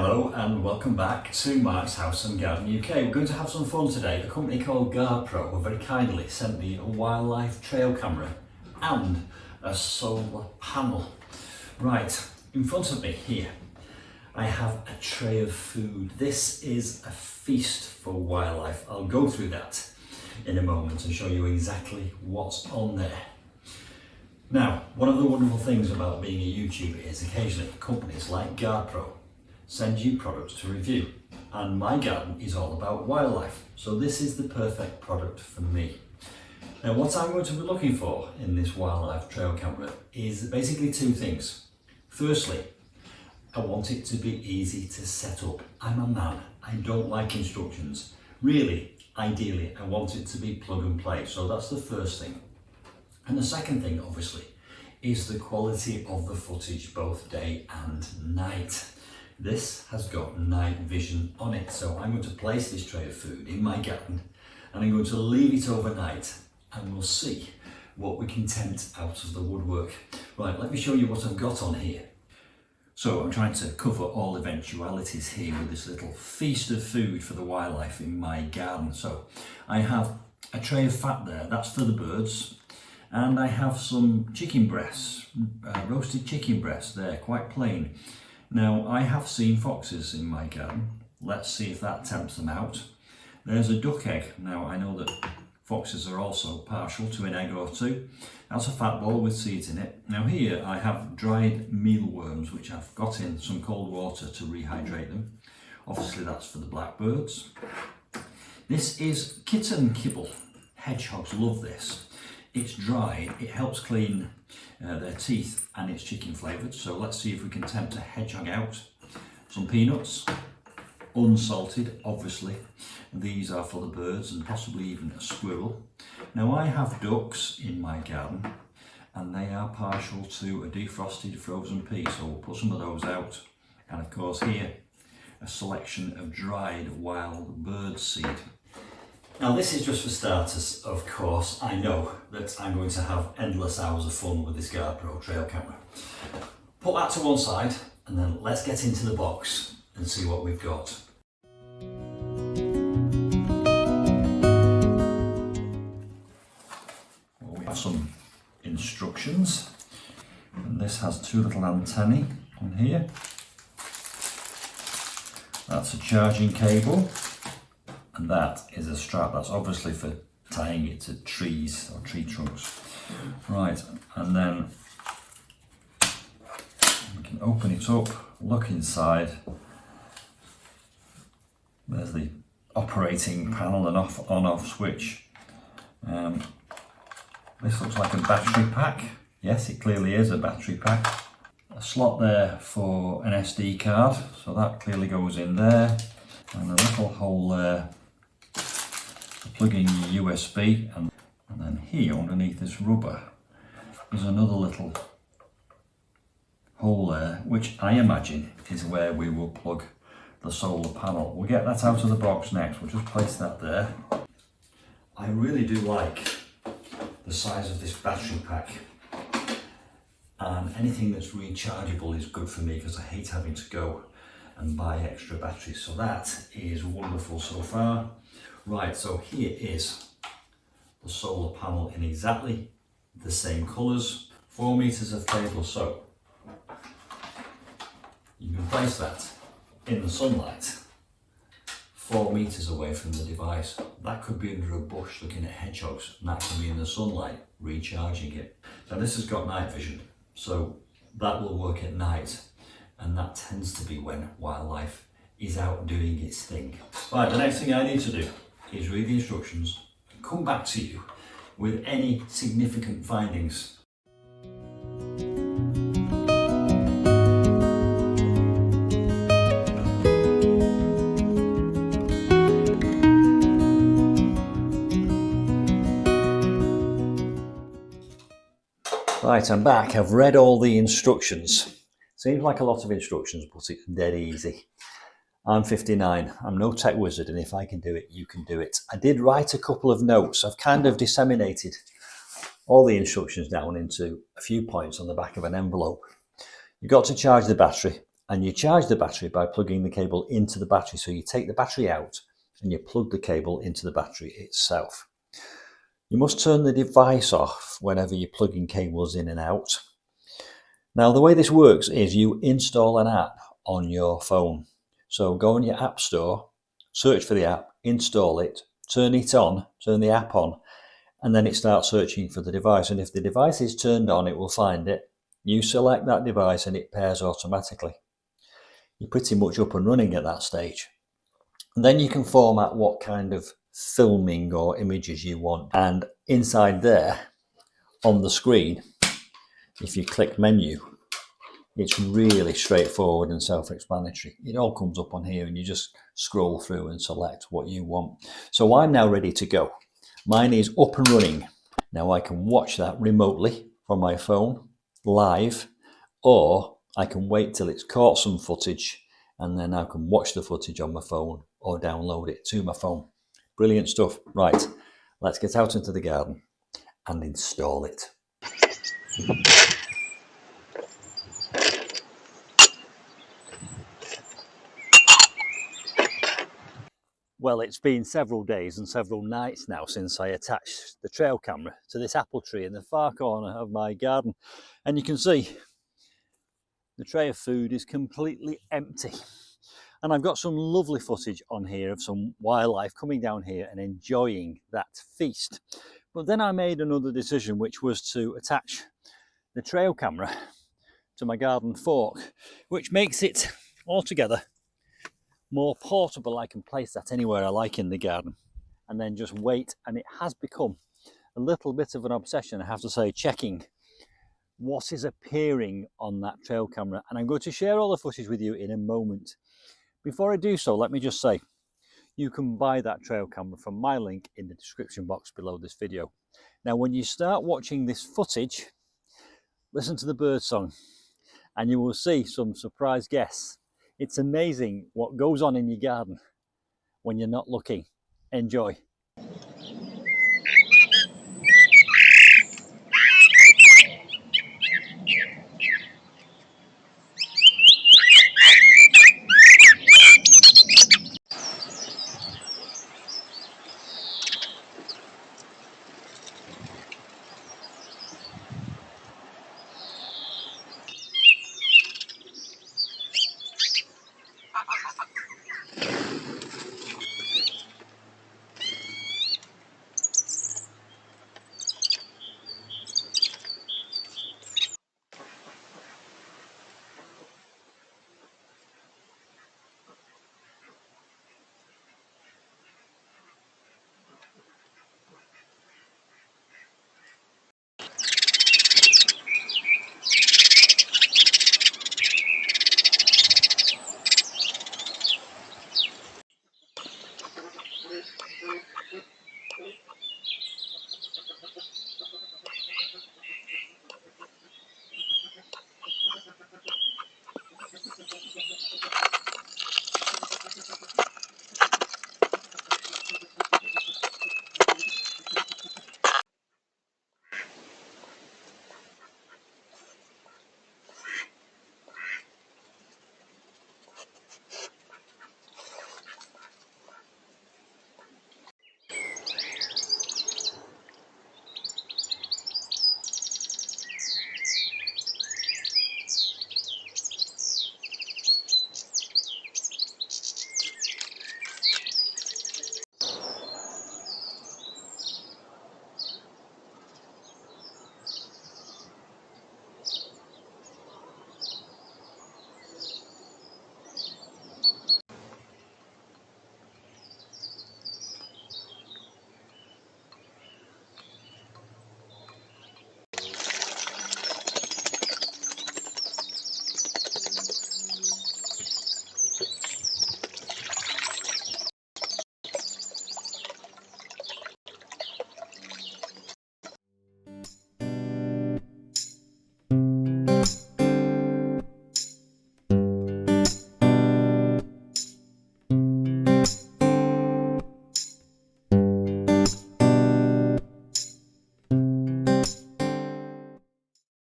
Hello and welcome back to Mark's House and Garden UK. We're going to have some fun today. A company called GardePro have very kindly sent me a wildlife trail camera and a solar panel. Right, in front of me here I have a tray of food. This is a feast for wildlife. I'll go through that in a moment and show you exactly what's on there. Now, one of the wonderful things about being a YouTuber is occasionally companies like GardePro send you products to review, and my garden is all about wildlife, so this is the perfect product for me. Now, what I'm going to be looking for in this wildlife trail camera is basically two things. Firstly, I want it to be easy to set up. I'm a man, I don't like instructions. Really, ideally, I want it to be plug and play, so that's the first thing. And the second thing, obviously, is the quality of the footage, both day and night. This has got night vision on it, so I'm going to place this tray of food in my garden and I'm going to leave it overnight and we'll see what we can tempt out of the woodwork. Right, let me show you what I've got on here. So I'm trying to cover all eventualities here with this little feast of food for the wildlife in my garden. So I have a tray of fat there, that's for the birds. And I have some chicken breasts, roasted chicken breasts there, quite plain. Now, I have seen foxes in my garden. Let's see if that tempts them out. There's a duck egg. Now, I know that foxes are also partial to an egg or two. That's a fat ball with seeds in it. Now here I have dried mealworms, which I've got in some cold water to rehydrate them. Obviously that's for the blackbirds. This is kitten kibble. Hedgehogs love this. It's dry, it helps clean their teeth, and it's chicken flavoured, so let's see if we can tempt a hedgehog out. Some peanuts, unsalted obviously. These are for the birds and possibly even a squirrel. Now I have ducks in my garden and they are partial to a defrosted frozen pea, so we'll put some of those out. And of course here, a selection of dried wild bird seed. Now this is just for starters, of course. I know that I'm going to have endless hours of fun with this GardePro trail camera. Put that to one side and then let's get into the box and see what we've got. Well, we have some instructions, and this has two little antennae on here. That's a charging cable. And that is a strap, that's obviously for tying it to trees or tree trunks. Right, and then we can open it up, look inside. There's the operating panel and on-off switch. This looks like a battery pack. Yes, it clearly is a battery pack. A slot there for an SD card, so that clearly goes in there. And a little hole there. Plugging your USB, and then here underneath this rubber is another little hole there, which I imagine is where we will plug the solar panel. We'll get that out of the box next. We'll just place that there. I really do like the size of this battery pack, and anything that's rechargeable is good for me because I hate having to go and buy extra batteries, so that is wonderful so far. Right, so here is the solar panel in exactly the same colours, 4 meters of cable, so you can place that in the sunlight 4 meters away from the device. That could be under a bush looking at hedgehogs, and that can be in the sunlight recharging it. Now this has got night vision, so that will work at night, and that tends to be when wildlife is out doing its thing. Right, the next thing I need to do is read the instructions and come back to you with any significant findings. Right, I'm back. I've read all the instructions. Seems like a lot of instructions, but it's dead easy. I'm 59, I'm no tech wizard, and if I can do it, you can do it. I did write a couple of notes. I've kind of disseminated all the instructions down into a few points on the back of an envelope. You've got to charge the battery And you charge the battery by plugging the cable into the battery. So you take the battery out and you plug the cable into the battery itself. You must turn the device off whenever you're plugging cables in and out. Now, the way this works is you install an app on your phone. So go on your app store, search for the app, install it, turn it on, turn the app on, and then it starts searching for the device. And if the device is turned on, it will find it. You select that device and it pairs automatically. You're pretty much up and running at that stage. And then you can format what kind of filming or images you want. And inside there, on the screen, if you click menu, it's really straightforward and self-explanatory. It all comes up on here and you just scroll through and select what you want. So I'm now ready to go. Mine is up and running. Now I can watch that remotely from my phone, live, or I can wait till it's caught some footage and then I can watch the footage on my phone or download it to my phone. Brilliant stuff. Right, let's get out into the garden and install it. Well, it's been several days and several nights now since I attached the trail camera to this apple tree in the far corner of my garden. And you can see the tray of food is completely empty. And I've got some lovely footage on here of some wildlife coming down here and enjoying that feast. But then I made another decision, which was to attach the trail camera to my garden fork, which makes it altogether more portable. I can place that anywhere I like in the garden and then just wait. And it has become a little bit of an obsession, I have to say, checking what is appearing on that trail camera. And I'm going to share all the footage with you in a moment. Before I do so, let me just say, you can buy that trail camera from my link in the description box below this video. Now, when you start watching this footage, listen to the bird song and you will see some surprise guests. It's amazing what goes on in your garden when you're not looking. Enjoy.